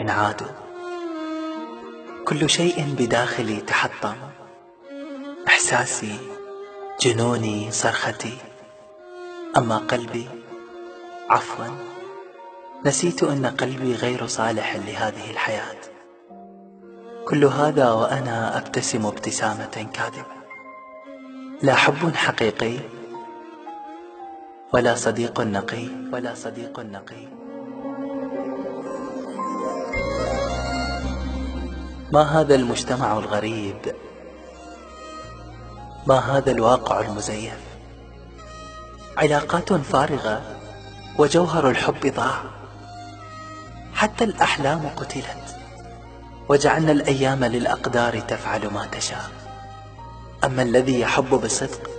إن عادوا. كل شيء بداخلي تحطم، إحساسي، جنوني، صرختي. أما قلبي، عفوا، نسيت أن قلبي غير صالح لهذه الحياة. كل هذا وأنا أبتسم ابتسامة كاذبة. لا حب حقيقي ولا صديق نقي. ما هذا المجتمع الغريب؟ ما هذا الواقع المزيف؟ علاقات فارغة وجوهر الحب ضاع. حتى الأحلام قتلت، وجعلنا الأيام للأقدار تفعل ما تشاء. أما الذي يحب بصدق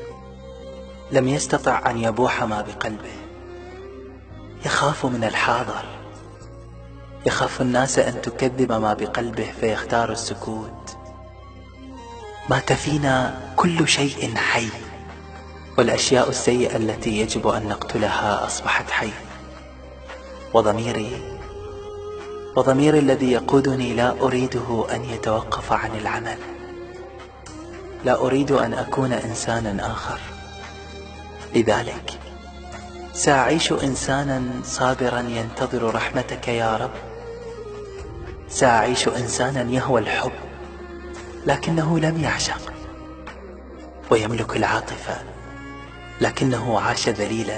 لم يستطع أن يبوح ما بقلبه. يخاف من الحاضر، يخاف الناس أن تكذب ما بقلبه فيختار السكوت. مات فينا كل شيء حي، والأشياء السيئة التي يجب أن نقتلها أصبحت حي. وضميري الذي يقودني لا أريده أن يتوقف عن العمل. لا أريد أن أكون إنسانا آخر. لذلك سأعيش إنسانا صابرا ينتظر رحمتك يا رب. سأعيش إنسانا يهوى الحب لكنه لم يعشق، ويملك العاطفة لكنه عاش ذليلا.